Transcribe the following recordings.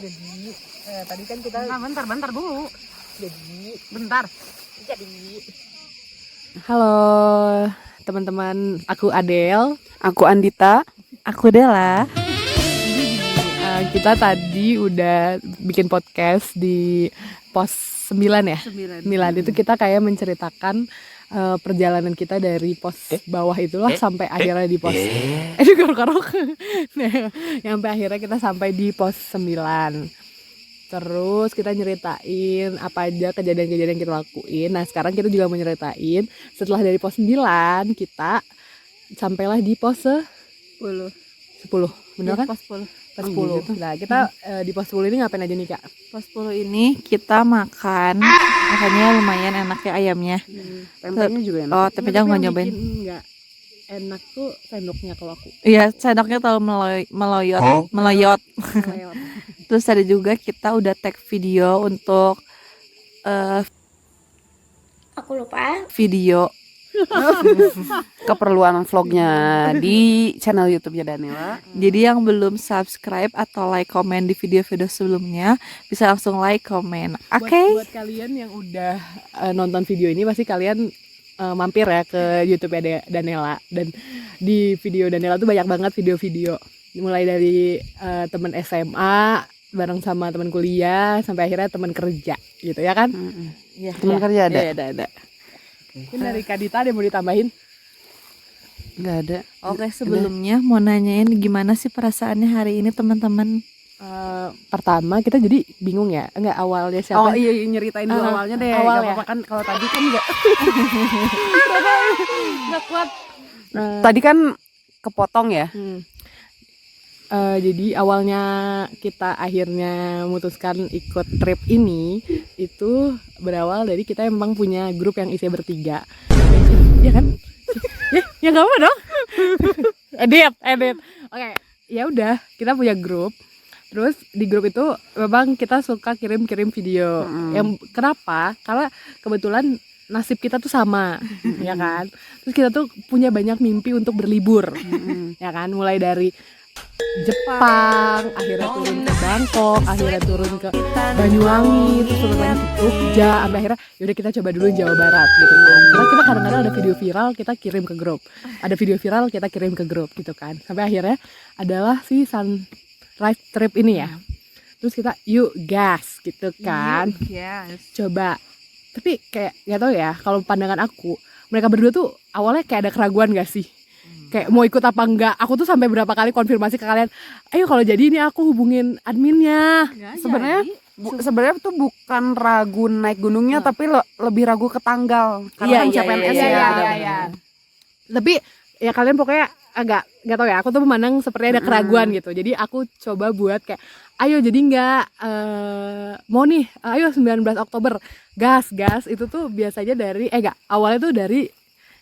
Jadi tadi kan kita bentar dulu. bentar. Halo teman-teman, aku Adel. Aku Andita. Aku Dela. Kita tadi udah bikin podcast di pos 9 ya. 9 itu kita kayak menceritakan perjalanan kita dari pos bawah itulah sampai akhirnya di pos korok. Nah, sampai akhirnya kita sampai di pos 9. Terus kita nyeritain apa aja kejadian-kejadian yang kita lakuin. Nah sekarang kita juga mau nyeritain setelah dari pos 9 kita sampailah di pos 10. Bener kan? Pos 10. Pos 10. Nah kita di pos 10 ini ngapain aja nih Kak? Pos 10 ini kita makan. Makanya lumayan enak ya ayamnya. Tempenya juga enak. Oh, tapi jangan nyobain. Enggak enak tuh sendoknya kalau aku. Iya, sendoknya terlalu meloyot. Terus ada juga kita udah tag video untuk Aku lupa. video Keperluan vlognya di channel YouTube-nya Daniela. Jadi yang belum subscribe atau like komen di video-video sebelumnya bisa langsung like komen. Oke. Buat kalian yang udah nonton video ini pasti kalian mampir ya ke YouTube Daniela. Dan di video Daniela tuh banyak banget video-video. Mulai dari teman SMA bareng sama teman kuliah sampai akhirnya teman kerja gitu ya kan? Iya. Teman kerja ada? Iya, ada. Mungkin dari Kak Dita ada yang mau ditambahin? Nggak ada. Oke, sebelumnya mau nanyain gimana sih perasaannya hari ini teman-teman? Pertama kita jadi bingung ya, enggak awalnya siapa? Oh iya, nyeritain dulu awalnya deh. Awal Nggak ya. apa-apa kan kalau tadi kan Nggak kuat. tadi kan kepotong ya. Jadi awalnya kita akhirnya memutuskan ikut trip ini itu berawal dari kita memang punya grup yang isinya bertiga, ya kan? Ya nggak apa dong. edit. Oke, ya udah kita punya grup. Terus di grup itu memang kita suka kirim video. Yang kenapa? Karena kebetulan nasib kita tuh sama, ya kan? Terus kita tuh punya banyak mimpi untuk berlibur, ya kan? Mulai dari Jepang, akhirnya turun ke Bangkok, akhirnya turun ke Banyuwangi, terus turun lagi ke Jogja, sampai akhirnya yaudah kita coba dulu Jawa Barat gitu kan. Karena kita kadang-kadang ada video viral kita kirim ke grup, ada video viral kita kirim ke grup gitu kan. Sampai akhirnya adalah si sunrise trip ini ya. Terus kita yuk gas gitu kan. Yes. Coba. Tapi kayak gak tau ya, kalau pandangan aku mereka berdua tuh awalnya kayak ada keraguan gak sih? Kayak mau ikut apa enggak. Aku tuh sampai berapa kali konfirmasi ke kalian, ayo kalau jadi ini aku hubungin adminnya. Sebenarnya tuh bukan ragu naik gunungnya tapi lebih ragu ke tanggal. Karena kan CPNS ya. Iya. Tapi ya kalian pokoknya agak gak tau ya, aku tuh memandang seperti ada keraguan gitu. Jadi aku coba buat kayak ayo jadi enggak mau nih, ayo 19 Oktober gas itu tuh biasanya dari awalnya tuh dari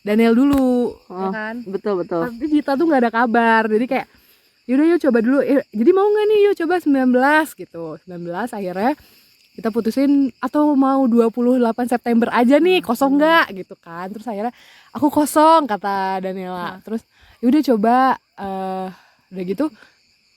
Daniel dulu, ya kan? Betul. Tapi Dita tuh nggak ada kabar, jadi kayak yaudah yuk coba dulu. Jadi mau nggak nih yuk coba 19 gitu. 19 akhirnya kita putusin atau mau 28 September aja nih, kosong nggak gitu kan? Terus akhirnya aku kosong kata Daniela. Terus yaudah coba, udah gitu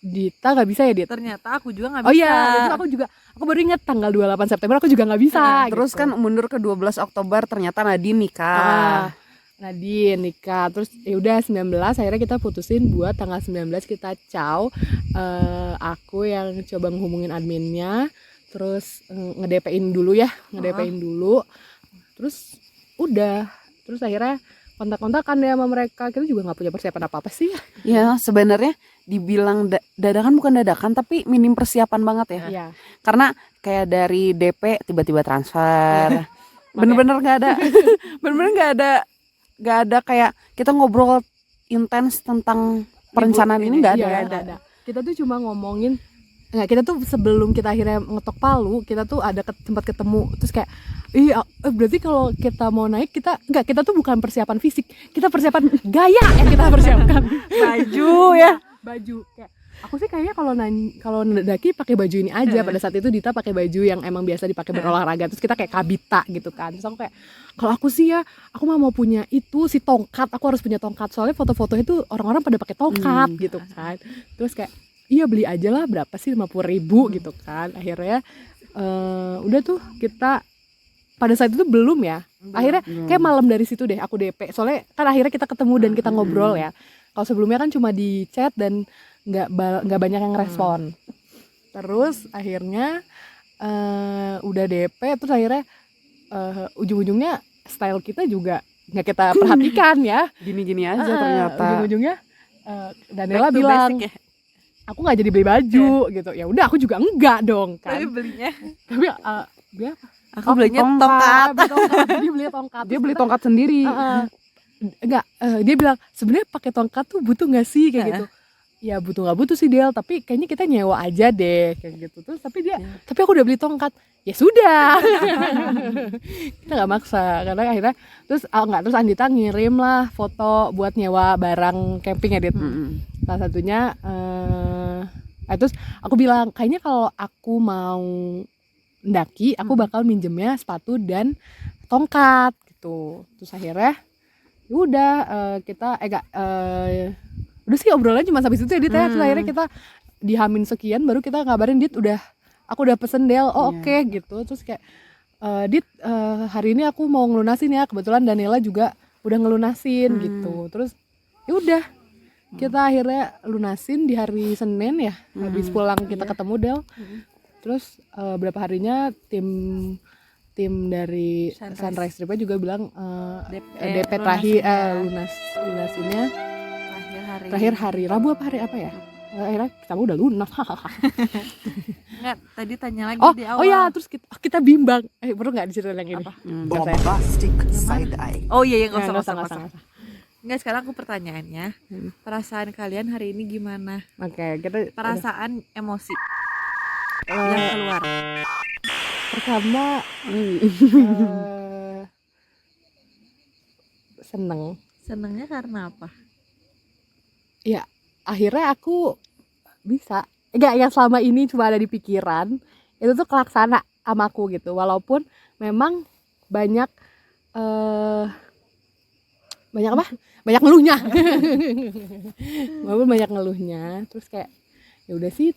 Dita nggak bisa ya Dit? Ternyata aku juga nggak bisa. Oh iya, terus aku baru inget tanggal 28 September aku juga nggak bisa. Terus gitu. kan mundur ke 12 Oktober ternyata Nadine nikah. Nadine nikah. Terus ya udah 19 akhirnya kita putusin buat tanggal 19 kita caw. Aku yang coba ngehubungin adminnya, terus nge-DP-in dulu ya, dulu. Terus udah, terus akhirnya kontak-kontakan deh sama mereka. Kita juga nggak punya persiapan apa-apa sih. Ya sebenarnya dibilang dadakan bukan dadakan tapi minim persiapan banget ya. Iya. Karena kayak dari DP tiba-tiba transfer. Bener-bener nggak ada kayak kita ngobrol intens tentang perencanaan ini nggak ada. Kita tuh cuma ngomongin, kita tuh sebelum kita akhirnya ngetok palu kita tuh ada sempat ketemu, terus kayak berarti kalau kita mau naik kita tuh bukan persiapan fisik, kita persiapan gaya yang kita persiapkan. baju kayak aku sih kayaknya kalau mendaki pakai baju ini aja. Pada saat itu Dita pakai baju yang emang biasa dipakai berolahraga, terus kita kayak kabita gitu kan. Terus aku kayak kalau aku sih ya aku mau punya itu si tongkat, aku harus punya tongkat soalnya foto-foto itu orang-orang pada pakai tongkat gitu kan. Terus kayak iya beli aja lah, berapa sih, 50.000 gitu kan. Akhirnya udah tuh kita pada saat itu belum ya. Akhirnya kayak malam dari situ deh aku DP. Soalnya kan akhirnya kita ketemu dan kita ngobrol ya. Kalau sebelumnya kan cuma di chat dan nggak banyak yang respon. Terus akhirnya udah DP, terus akhirnya ujung-ujungnya style kita juga nggak kita perhatikan ya. Gini-gini aja ternyata. Ujung-ujungnya Daniela bilang, aku nggak jadi beli baju gitu. Ya udah, aku juga enggak dong kan. Tapi belinya Tapi beli apa? aku belinya tongkat. Dia beli tongkat. Dia beli tongkat sendiri. Enggak, dia bilang sebenarnya pakai tongkat tuh butuh nggak sih kayak gitu. Ya butuh nggak butuh sih Del, tapi kayaknya kita nyewa aja deh kayak gitu. Terus tapi aku udah beli tongkat. Ya sudah. Kita nggak maksa karena akhirnya terus Andita ngirim lah foto buat nyewa barang camping ya Dit. Salah satunya terus aku bilang kayaknya kalau aku mau mendaki aku bakal minjemnya sepatu dan tongkat gitu. Terus akhirnya udah kita udah sih obrolannya cuma sampai situ ya Dit ya. Terus akhirnya kita di Hamin sekian baru kita ngabarin Dit aku udah pesen Del. Oke, gitu. Terus kayak Dit hari ini aku mau ngelunasin ya. Kebetulan Daniela juga udah ngelunasin gitu. Terus ya udah kita akhirnya lunasin di hari Senin ya. Habis pulang kita ketemu Del. Terus berapa harinya tim dari Sunrise Trip juga bilang DP terakhir lunasinnya terakhir hari Rabu apa hari apa ya? Akhirnya kita udah lunas. Enggak, tadi tanya lagi di awal. Oh ya, terus kita bimbang. Perlu nggak diceritain yang ini? Bombastic side eye. Oh iya, nggak usah. Enggak, sekarang aku pertanyaannya, perasaan kalian hari ini gimana? Oke, kita Perasaan emosi yang keluar. Pertama Senengnya karena apa? Ya, akhirnya aku bisa yang selama ini cuma ada di pikiran itu tuh kelaksana sama aku gitu. Walaupun memang banyak banyak ngeluhnya. Walaupun banyak ngeluhnya, terus kayak ya udah sih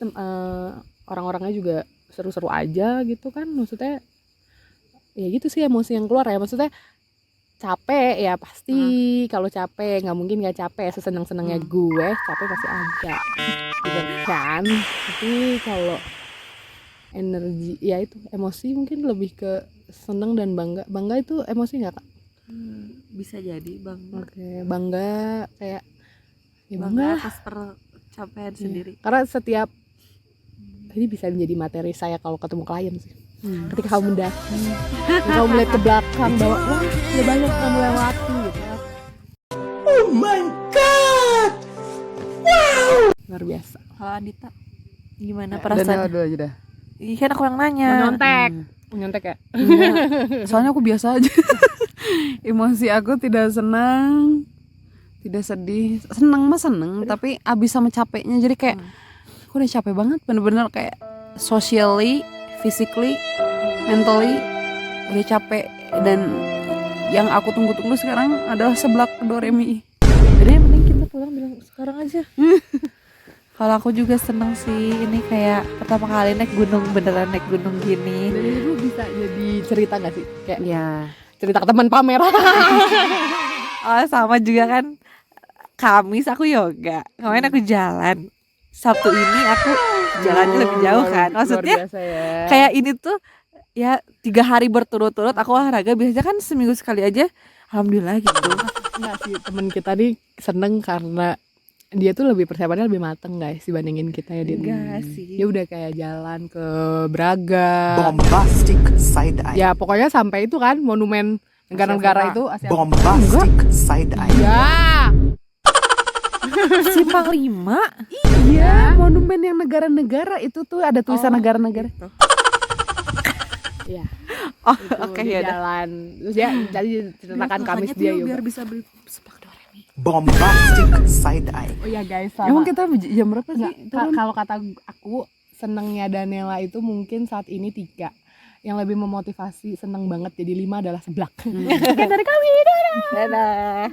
orang-orangnya juga seru-seru aja gitu kan. Maksudnya ya gitu sih emosi yang keluar ya. Maksudnya capek ya pasti, kalau capek nggak mungkin nggak capek, seseneng-senengnya gue capek pasti ada gitu kan. Tapi kalau energi ya itu emosi mungkin lebih ke seneng dan bangga itu emosi nggak Kak? Bisa jadi bangga. Oke, bangga kayak ya Bangga atas percapaian sendiri. Karena setiap ini bisa menjadi materi saya kalau ketemu klien sih. Ketika kamu mendaki, kamu melihat ke belakang bahwa wah udah banyak kamu lewati gitu. Oh my god. Wow. Luar biasa. Kalau Andita gimana perasaan? Dulu aja dah. Iya kan aku yang nanya. Menyontek ya. Soalnya aku biasa aja. Emosi aku tidak senang, tidak sedih. Senang mah seneng, tapi abis sama capeknya. Jadi kayak aku udah capek banget, bener-bener kayak socially, physically, mentally udah capek. Dan yang aku tunggu-tunggu sekarang adalah seblak Doremi. Jadi yang penting kita pulang bilang sekarang aja. Kalau aku juga seneng sih, ini kayak pertama kali naik gunung, beneran naik gunung gini. Jadi itu bisa jadi cerita gak sih? Kayak Ya. cerita ke teman pamer. Oh sama juga kan, Kamis aku yoga, kemarin aku jalan, Sabtu ini aku jalannya lebih jauh kan. Maksudnya ya. kayak ini tuh ya 3 hari berturut-turut aku olahraga. Biasanya kan seminggu sekali aja, alhamdulillah gitu. Enggak sih, temen kita nih seneng karena dia tuh lebih persiapannya lebih mateng guys dibandingin kita ya Dit. Enggak sih. Dia udah kayak jalan ke Braga. Bombastic side eye. Ya pokoknya sampai itu kan monumen negara-negara itu Asia. Bombastic side eye. Ya. Simpang 5. Iya, monumen yang negara-negara itu tuh ada tulisan negara-negara. Gitu. Iya. Oh Itu oke dia ya udah. jalan. Terus dia jadi ceritakan Kamis dia yoga. biar bisa beli sepak Doremi. Bombastic side eye. Oh ya guys, Emang kita jam berapa sih? Nggak, kalau kata aku senengnya Daniela itu mungkin saat ini 3. Yang lebih memotivasi seneng banget jadi 5 adalah seblak. Oke, dari kami. Dadah.